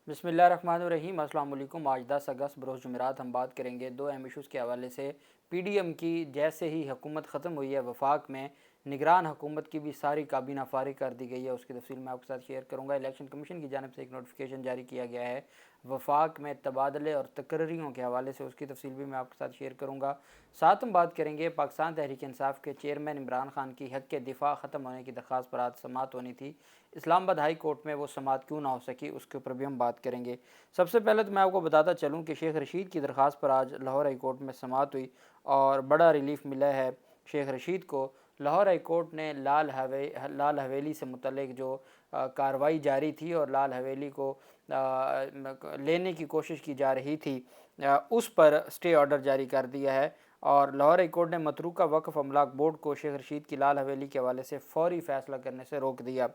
بسم اللہ الرحمن الرحیم۔ السلام علیکم۔ آج 10 اگست بروز جمعرات ہم بات کریں گے دو اہم ایشوز کے حوالے سے۔ پی ڈی ایم کی جیسے ہی حکومت ختم ہوئی ہے، وفاق میں نگران حکومت کی بھی ساری کابینہ فارغ کر دی گئی ہے، اس کی تفصیل میں آپ کے ساتھ شیئر کروں گا۔ الیکشن کمیشن کی جانب سے ایک نوٹیفیکیشن جاری کیا گیا ہے وفاق میں تبادلے اور تقرریوں کے حوالے سے، اس کی تفصیل بھی میں آپ کے ساتھ شیئر کروں گا۔ ساتھ ہم بات کریں گے پاکستان تحریک انصاف کے چیئرمین عمران خان کی حق کے دفاع ختم ہونے کی درخواست پر آج سماعت ہونی تھی۔ اسلام آباد ہائی کورٹ میں وہ سماعت کیوں نہ ہو سکی، اس کے اوپر بھی ہم بات کریں گے۔ سب سے پہلے تو میں آپ کو بتاتا چلوں کہ شیخ رشید کی درخواست پر آج لاہور ہائی کورٹ میں سماعت ہوئی اور بڑا ریلیف ملا ہے شیخ رشید کو۔ لاہور ہائی کورٹ نے لال حویلی سے متعلق جو کارروائی جاری تھی اور لال حویلی کو لینے کی کوشش کی جا رہی تھی، اس پر اسٹے آرڈر جاری کر دیا ہے، اور لاہور ہائی کورٹ نے متروکہ وقف املاک بورڈ کو شیخ رشید کی لال حویلی کے حوالے سے فوری فیصلہ کرنے سے روک دیا۔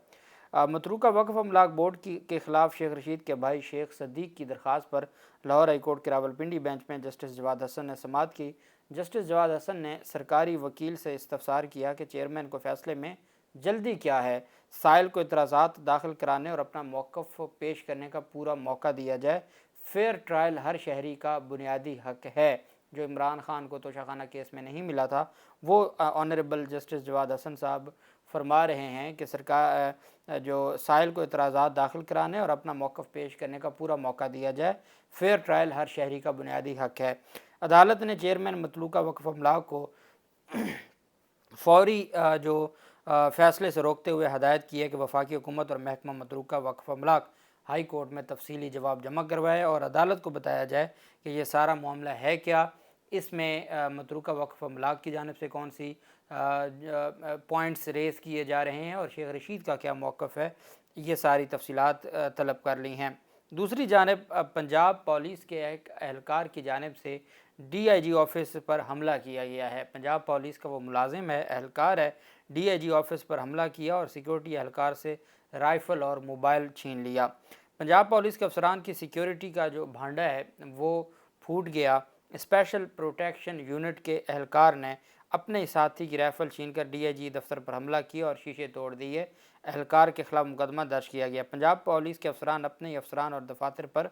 متروکہ وقف املاک بورڈ کے خلاف شیخ رشید کے بھائی شیخ صدیق کی درخواست پر لاہور ہائی کورٹ کے راولپنڈی بینچ میں جسٹس جواد حسن نے سماعت کی۔ جسٹس جواد حسن نے سرکاری وکیل سے استفسار کیا کہ چیئرمین کو فیصلے میں جلدی کیا ہے، سائل کو اعتراضات داخل کرانے اور اپنا موقف پیش کرنے کا پورا موقع دیا جائے، فیئر ٹرائل ہر شہری کا بنیادی حق ہے۔ جو عمران خان کو توشہ خانہ کیس میں نہیں ملا تھا، وہ آنریبل جسٹس جواد حسن صاحب فرما رہے ہیں کہ سرکار جو سائل کو اعتراضات داخل کرانے اور اپنا موقف پیش کرنے کا پورا موقع دیا جائے، فیئر ٹرائل ہر شہری کا بنیادی حق ہے۔ عدالت نے چیئرمین متروکہ وقف املاک کو فوری جو فیصلے سے روکتے ہوئے ہدایت کی ہے کہ وفاقی حکومت اور محکمہ متروکہ وقف املاک ہائی کورٹ میں تفصیلی جواب جمع کروائے اور عدالت کو بتایا جائے کہ یہ سارا معاملہ ہے کیا، اس میں متروکہ وقف املاک کی جانب سے کون سی پوائنٹس ریز کیے جا رہے ہیں اور شیخ رشید کا کیا موقف ہے، یہ ساری تفصیلات طلب کر لی ہیں۔ دوسری جانب پنجاب پولیس کے ایک اہلکار کی جانب سے ڈی آئی جی آفس پر حملہ کیا گیا ہے۔ پنجاب پولیس کا وہ ملازم ہے، اہلکار ہے، ڈی آئی جی آفس پر حملہ کیا اور سیکیورٹی اہلکار سے رائفل اور موبائل چھین لیا۔ پنجاب پولیس کے افسران کی سیکیورٹی کا جو بھانڈا ہے وہ پھوٹ گیا۔ اسپیشل پروٹیکشن یونٹ کے اہلکار نے اپنے ساتھی کی رائفل چھین کر ڈی آئی جی دفتر پر حملہ کیا اور شیشے توڑ دیے۔ اہلکار کے خلاف مقدمہ درج کیا گیا۔ پنجاب پولیس کے افسران اپنے ہی افسران اور دفاتر پر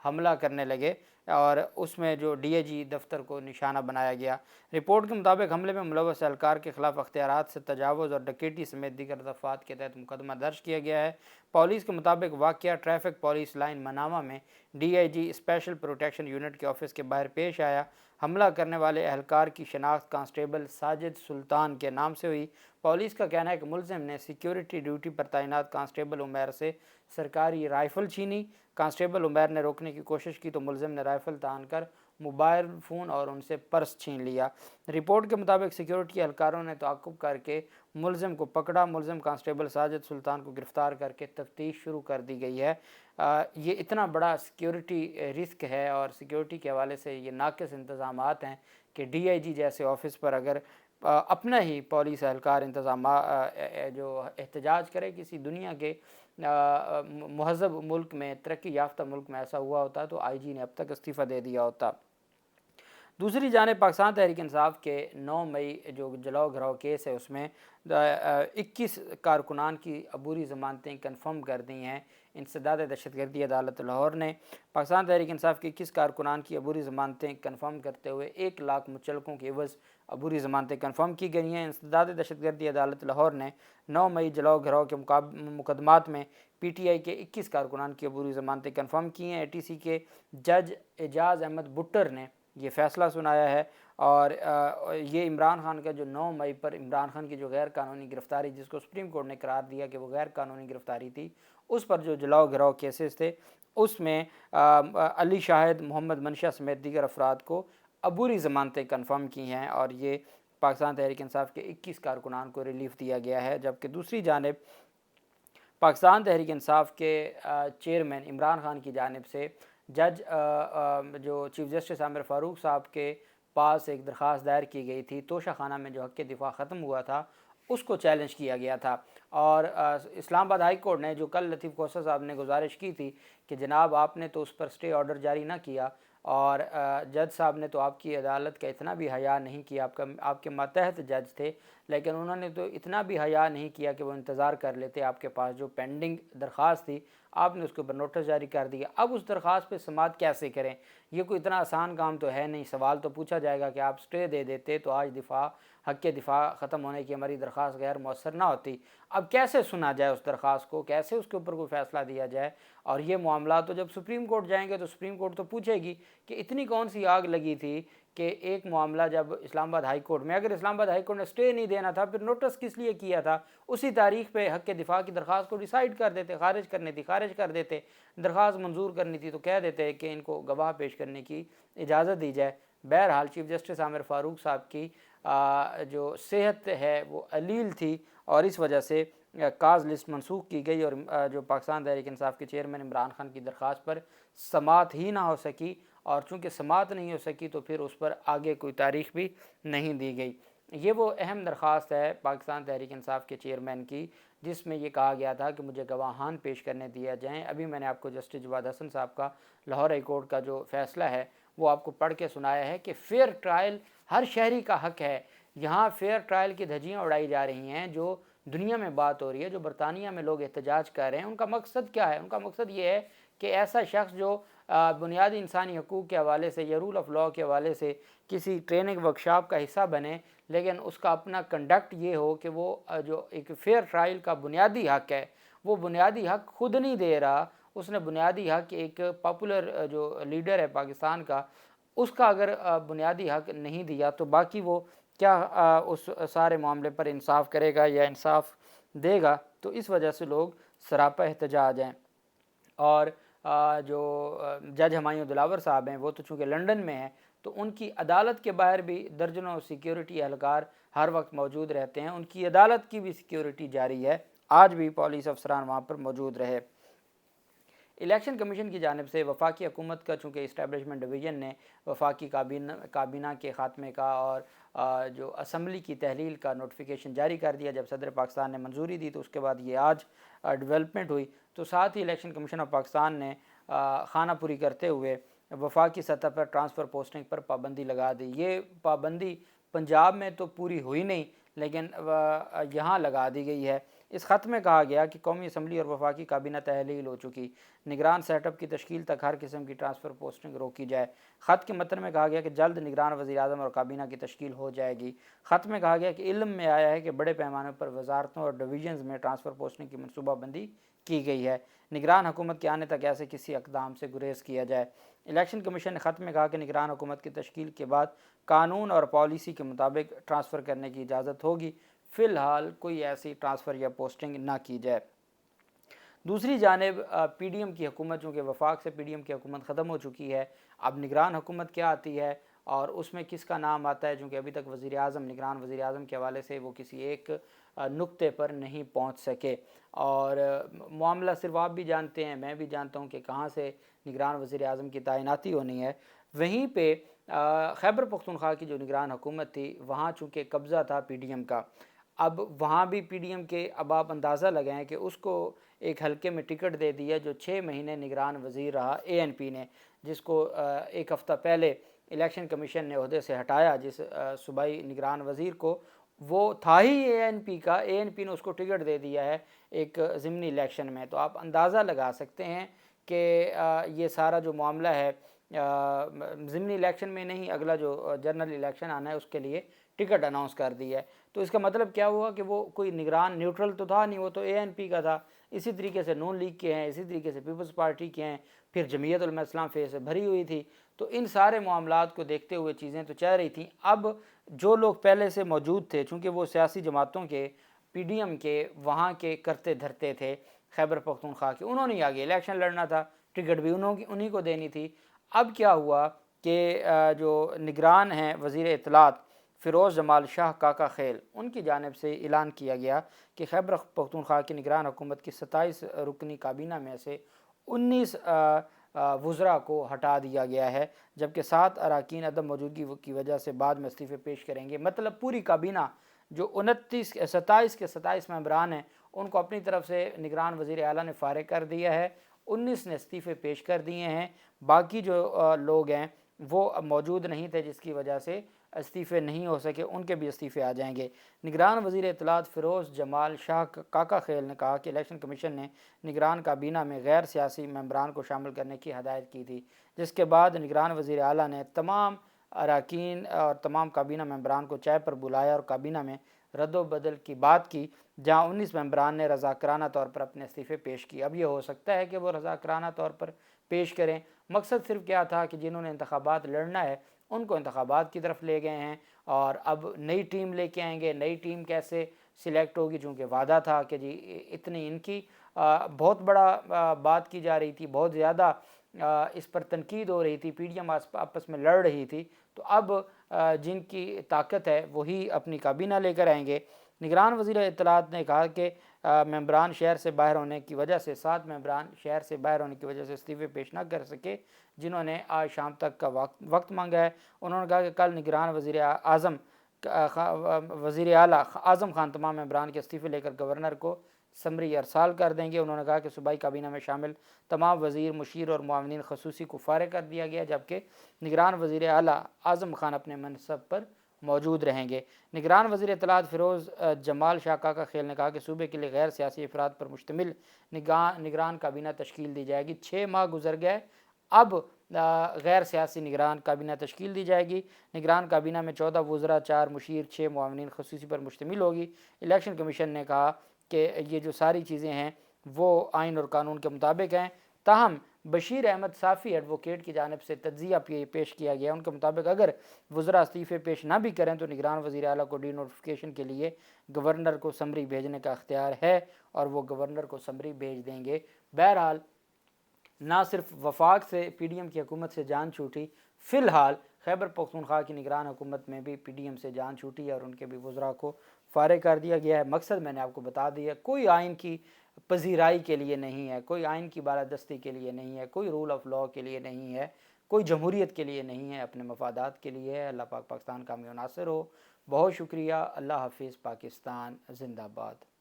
حملہ کرنے لگے اور اس میں جو ڈی اے جی دفتر کو نشانہ بنایا گیا۔ رپورٹ کے مطابق حملے میں ملوث اہلکار کے خلاف اختیارات سے تجاوز اور ڈکیٹی سمیت دیگر دفعات کے تحت مقدمہ درج کیا گیا ہے۔ پولیس کے مطابق واقعہ ٹریفک پولیس لائن مناوا میں D I G special protection unit کے آفس کے باہر پیش آیا۔ حملہ کرنے والے اہلکار کی شناخت کانسٹیبل ساجد سلطان کے نام سے ہوئی۔ پولیس کا کہنا ہے کہ ملزم نے سیکیورٹی ڈیوٹی پر تعینات کانسٹیبل عمیر سے سرکاری رائفل چھینی۔ کانسٹیبل عمیر نے روکنے کی کوشش کی تو ملزم نے رائفل تان کر موبائل فون اور ان سے پرس چھین لیا۔ رپورٹ کے مطابق سیکیورٹی اہلکاروں نے تعاقب کر کے ملزم کو پکڑا۔ ملزم کانسٹیبل ساجد سلطان کو گرفتار کر کے تفتیش شروع کر دی گئی ہے۔ یہ اتنا بڑا سیکیورٹی رسک ہے اور سیکیورٹی کے حوالے سے یہ ناقص انتظامات ہیں کہ ڈی آئی جی جیسے آفس پر اگر اپنا ہی پولیس اہلکار جو احتجاج کرے، کسی دنیا کے مہذب ملک میں، ترقی یافتہ ملک میں ایسا ہوا ہوتا تو آئی جی نے اب تک استعفیٰ دے دیا ہوتا۔ دوسری جانب پاکستان تحریک انصاف کے 9 مئی جو جلاؤ گھراؤ کیس ہے، اس میں 21 کارکنان کی عبوری ضمانتیں کنفرم کر دی ہیں۔ انسداد دہشت گردی عدالت لاہور نے پاکستان تحریک انصاف کے 21 کارکنان کی عبوری ضمانتیں کنفرم کرتے ہوئے 1 لاکھ مچلقوں کے عوض عبوری ضمانتیں کنفرم کی گئی ہیں۔ انسداد دہشت گردی عدالت لاہور نے 9 مئی جلاؤ گھراؤ کے مقدمات میں پی ٹی آئی کے 21 کارکنان کی عبوری ضمانتیں کنفرم کی ہیں۔ اے ٹی سی کے جج اعجاز احمد بٹر نے یہ فیصلہ سنایا ہے اور یہ عمران خان کا جو 9 مئی پر عمران خان کی جو غیر قانونی گرفتاری، جس کو سپریم کورٹ نے قرار دیا کہ وہ غیر قانونی گرفتاری تھی، اس پر جو جلاؤ گھراؤ کیسز تھے، اس میں علی شاہد، محمد منشا سمیت دیگر افراد کو عبوری ضمانتیں کنفرم کی ہیں اور یہ پاکستان تحریک انصاف کے 21 کارکنان کو ریلیف دیا گیا ہے۔ جبکہ دوسری جانب پاکستان تحریک انصاف کے چیئرمین عمران خان کی جانب سے جج جو چیف جسٹس عامر فاروق صاحب کے پاس ایک درخواست دائر کی گئی تھی، توشہ خانہ میں جو حق کے دفاع ختم ہوا تھا، اس کو چیلنج کیا گیا تھا اور اسلام آباد ہائی کورٹ نے جو کل لطیف کوسہ صاحب نے گزارش کی تھی کہ جناب آپ نے تو اس پر اسٹے آرڈر جاری نہ کیا اور جج صاحب نے تو آپ کی عدالت کا اتنا بھی حیا نہیں کیا، آپ کے ماتحت جج تھے، لیکن انہوں نے تو اتنا بھی حیا نہیں کیا کہ وہ انتظار کر لیتے، آپ کے پاس جو پینڈنگ درخواست تھی آپ نے اس کے اوپر نوٹس جاری کر دیا۔ اب اس درخواست پہ سماعت کیسے کریں؟ یہ کوئی اتنا آسان کام تو ہے نہیں۔ سوال تو پوچھا جائے گا کہ آپ سٹے دے دیتے تو آج حق کے دفاع ختم ہونے کی ہماری درخواست غیر مؤثر نہ ہوتی۔ اب کیسے سنا جائے اس درخواست کو، کیسے اس کے اوپر کوئی فیصلہ دیا جائے؟ اور یہ معاملات تو جب سپریم کورٹ جائیں گے تو سپریم کورٹ تو پوچھے گی کہ اتنی کون سی آگ لگی تھی کہ ایک معاملہ جب اسلام آباد ہائی کورٹ میں، اگر اسلام آباد ہائی کورٹ نے سٹے نہیں دینا تھا پھر نوٹس کس لیے کیا تھا؟ اسی تاریخ پہ حق کے دفاع کی درخواست کو ڈیسائیڈ کر دیتے، خارج کرنی تھی خارج کر دیتے، درخواست منظور کرنی تھی تو کہہ دیتے کہ ان کو گواہ پیش کرنے کی اجازت دی جائے۔ بہرحال چیف جسٹس عامر فاروق صاحب کی جو صحت ہے وہ علیل تھی اور اس وجہ سے کاز لسٹ منسوخ کی گئی اور جو پاکستان تحریک انصاف کے چیئرمین عمران خان کی درخواست پر سماعت ہی نہ ہو سکی، اور چونکہ سماعت نہیں ہو سکی تو پھر اس پر آگے کوئی تاریخ بھی نہیں دی گئی۔ یہ وہ اہم درخواست ہے پاکستان تحریک انصاف کے چیئرمین کی جس میں یہ کہا گیا تھا کہ مجھے گواہان پیش کرنے دیا جائیں۔ ابھی میں نے آپ کو جسٹس جواد حسن صاحب کا لاہور ہائی کورٹ کا جو فیصلہ ہے وہ آپ کو پڑھ کے سنایا ہے کہ فیئر ٹرائل ہر شہری کا حق ہے۔ یہاں فیئر ٹرائل کی دھجیاں اڑائی جا رہی ہیں، جو دنیا میں بات ہو رہی ہے، جو برطانیہ میں لوگ احتجاج کر رہے ہیں، ان کا مقصد کیا ہے؟ ان کا مقصد یہ ہے کہ ایسا شخص جو بنیادی انسانی حقوق کے حوالے سے یا رول آف لاء کے حوالے سے کسی ٹریننگ ورکشاپ کا حصہ بنے، لیکن اس کا اپنا کنڈکٹ یہ ہو کہ وہ جو ایک فیئر ٹرائل کا بنیادی حق ہے وہ بنیادی حق خود نہیں دے رہا، اس نے بنیادی حق ایک پاپولر جو لیڈر ہے پاکستان کا، اس کا اگر بنیادی حق نہیں دیا تو باقی وہ کیا اس سارے معاملے پر انصاف کرے گا یا انصاف دے گا؟ تو اس وجہ سے لوگ سراپا احتجاج ہیں۔ اور جو جج ہمایوں دلاور صاحب ہیں وہ تو چونکہ لنڈن میں ہیں تو ان کی عدالت کے باہر بھی درجنوں سیکیورٹی اہلکار ہر وقت موجود رہتے ہیں، ان کی عدالت کی بھی سیکیورٹی جاری ہے، آج بھی پولیس افسران وہاں پر موجود رہے۔ الیکشن کمیشن کی جانب سے وفاقی حکومت کا چونکہ اسٹیبلشمنٹ ڈویژن نے وفاقی کابینہ کے خاتمے کا اور جو اسمبلی کی تحلیل کا نوٹیفیکیشن جاری کر دیا، جب صدر پاکستان نے منظوری دی تو اس کے بعد یہ آج ڈیولپمنٹ ہوئی، تو ساتھ ہی الیکشن کمیشن آف پاکستان نے خانہ پوری کرتے ہوئے وفاقی سطح پر ٹرانسفر پوسٹنگ پر پابندی لگا دی۔ یہ پابندی پنجاب میں تو پوری ہوئی نہیں لیکن یہاں لگا دی گئی ہے۔ اس خط میں کہا گیا کہ قومی اسمبلی اور وفاقی کابینہ تحلیل ہو چکی، نگران سیٹ اپ کی تشکیل تک ہر قسم کی ٹرانسفر پوسٹنگ روکی جائے۔ خط کے متن میں کہا گیا کہ جلد نگران وزیر اعظم اور کابینہ کی تشکیل ہو جائے گی۔ خط میں کہا گیا کہ علم میں آیا ہے کہ بڑے پیمانے پر وزارتوں اور ڈویژنز میں ٹرانسفر پوسٹنگ کی منصوبہ بندی کی گئی ہے، نگران حکومت کے آنے تک ایسے کسی اقدام سے گریز کیا جائے۔ الیکشن کمیشن نے خط میں کہا کہ نگران حکومت کی تشکیل کے بعد قانون اور پالیسی کے مطابق ٹرانسفر کرنے کی اجازت ہوگی، فی الحال کوئی ایسی ٹرانسفر یا پوسٹنگ نہ کی جائے۔ دوسری جانب پی ڈی ایم کی حکومت، چونکہ وفاق سے پی ڈی ایم کی حکومت ختم ہو چکی ہے، اب نگران حکومت کیا آتی ہے اور اس میں کس کا نام آتا ہے، چونکہ ابھی تک وزیر اعظم، نگران وزیر اعظم کے حوالے سے وہ کسی ایک نقطے پر نہیں پہنچ سکے، اور معاملہ صرف آپ بھی جانتے ہیں، میں بھی جانتا ہوں کہ کہاں سے نگران وزیر اعظم کی تعیناتی ہونی ہے۔ وہیں پہ خیبر پختونخوا کی جو نگران حکومت تھی وہاں چونکہ قبضہ تھا پی ڈی ایم کا، اب وہاں بھی پی ڈی ایم کے اب آپ اندازہ لگائیں کہ اس کو ایک حلقے میں ٹکٹ دے دیا جو 6 مہینے نگران وزیر رہا اے این پی نے، جس کو ایک ہفتہ پہلے الیکشن کمیشن نے عہدے سے ہٹایا، جس صوبائی نگران وزیر کو، وہ تھا ہی اے این پی کا، اے این پی نے اس کو ٹکٹ دے دیا ہے ایک ضمنی الیکشن میں۔ تو آپ اندازہ لگا سکتے ہیں کہ یہ سارا جو معاملہ ہے ضمنی الیکشن میں نہیں، اگلا جو جنرل الیکشن آنا ہے اس کے لیے ٹکٹ اناؤنس کر دی ہے۔ تو اس کا مطلب کیا ہوا کہ وہ کوئی نگران نیوٹرل تو تھا نہیں، وہ تو اے این پی کا تھا۔ اسی طریقے سے نون لیگ کے ہیں، اسی طریقے سے پیپلز پارٹی کے ہیں، پھر جمعیت علماء اسلام فیس سے بھری ہوئی تھی۔ تو ان سارے معاملات کو دیکھتے ہوئے چیزیں تو چل رہی تھیں۔ اب جو لوگ پہلے سے موجود تھے، چونکہ وہ سیاسی جماعتوں کے، پی ڈی ایم کے وہاں کے کرتے دھرتے تھے خیبر پختونخوا کے، انہوں نے آگے الیکشن لڑنا تھا، ٹکٹ بھی انہی کو دینی تھی۔ اب کیا ہوا کہ جو نگران ہیں وزیر اطلاعات فیروز جمال شاہ کاکا خیل، ان کی جانب سے اعلان کیا گیا کہ خیبر پختونخوا کی نگران حکومت کی 27 رکنی کابینہ میں سے 19 وزراء کو ہٹا دیا گیا ہے، جبکہ 7 اراکین عدم موجودگی کی وجہ سے بعد میں استعفے پیش کریں گے۔ مطلب پوری کابینہ جو 27 کے 27 ممبران ہیں ان کو اپنی طرف سے نگران وزیر اعلیٰ نے فارغ کر دیا ہے، 19 نے استعفے پیش کر دیے ہیں، باقی جو لوگ ہیں وہ موجود نہیں تھے، جس کی وجہ سے استعفے نہیں ہو سکے ان کے بھی استعفے آ جائیں گے۔ نگران وزیر اطلاعات فیروز جمال شاہ کاکا خیل نے کہا کہ الیکشن کمیشن نے نگران کابینہ میں غیر سیاسی ممبران کو شامل کرنے کی ہدایت کی تھی، جس کے بعد نگران وزیر اعلیٰ نے تمام اراکین اور تمام کابینہ ممبران کو چائے پر بلایا اور کابینہ میں رد و بدل کی بات کی، جہاں 19 ممبران نے رضاکارانہ طور پر اپنے استعفے پیش کیے۔ اب یہ ہو سکتا ہے کہ وہ رضاکارانہ طور پر پیش کریں، مقصد صرف کیا تھا کہ جنہوں نے انتخابات لڑنا ہے ان کو انتخابات کی طرف لے گئے ہیں، اور اب نئی ٹیم لے کے آئیں گے۔ نئی ٹیم کیسے سلیکٹ ہوگی، چونکہ وعدہ تھا کہ جی اتنی ان کی بہت بڑا بات کی جا رہی تھی، بہت زیادہ اس پر تنقید ہو رہی تھی، پی ڈی ایم آپس میں لڑ رہی تھی، تو اب جن کی طاقت ہے وہی اپنی کابینہ لے کر آئیں گے۔ نگران وزیر اطلاعات نے کہا کہ ممبران شہر سے باہر ہونے کی وجہ سے 7 ممبران شہر سے باہر ہونے کی وجہ سے استعفے پیش نہ کر سکے، جنہوں نے آج شام تک کا وقت مانگا ہے۔ انہوں نے کہا کہ کل نگران وزیر اعلیٰ اعظم خان تمام ممبران کے استعفے لے کر گورنر کو سمری ارسال کر دیں گے۔ انہوں نے کہا کہ صوبائی کابینہ میں شامل تمام وزیر، مشیر اور معاونین خصوصی کو فارغ کر دیا گیا، جبکہ نگران وزیر اعلیٰ اعظم خان اپنے منصب پر موجود رہیں گے۔ نگران وزیر اطلاعات فیروز جمال شاہ کاکا خیل نے کہا کہ صوبے کے لیے غیر سیاسی افراد پر مشتمل نگران کابینہ تشکیل دی جائے گی۔ 6 ماہ گزر گئے، اب غیر سیاسی نگران کابینہ تشکیل دی جائے گی۔ نگران کابینہ میں 14 وزراء، 4 مشیر، 6 معاونین خصوصی پر مشتمل ہوگی۔ الیکشن کمیشن نے کہا کہ یہ جو ساری چیزیں ہیں وہ آئین اور قانون کے مطابق ہیں، تاہم بشیر احمد صافی ایڈوکیٹ کی جانب سے تجزیہ پیش کیا گیا، ان کے مطابق اگر وزراء استعفے پیش نہ بھی کریں تو نگران وزیر اعلیٰ کو ڈی نوٹیفیکیشن کے لیے گورنر کو سمری بھیجنے کا اختیار ہے، اور وہ گورنر کو سمری بھیج دیں گے۔ بہرحال نہ صرف وفاق سے پی ڈی ایم کی حکومت سے جان چھوٹی، فی الحال خیبر پختونخوا کی نگران حکومت میں بھی پی ڈی ایم سے جان چھوٹی ہے اور ان کے بھی وزراء کو فارغ کر دیا گیا ہے۔ مقصد میں نے آپ کو بتا دیا، کوئی آئین کی پذیرائی کے لیے نہیں ہے، کوئی آئین کی بالادستی کے لیے نہیں ہے، کوئی رول آف لاء کے لیے نہیں ہے، کوئی جمہوریت کے لیے نہیں ہے، اپنے مفادات کے لیے ہے۔ اللہ پاک پاکستان کا حامی و ناصر ہو۔ بہت شکریہ۔ اللہ حافظ۔ پاکستان زندہ باد۔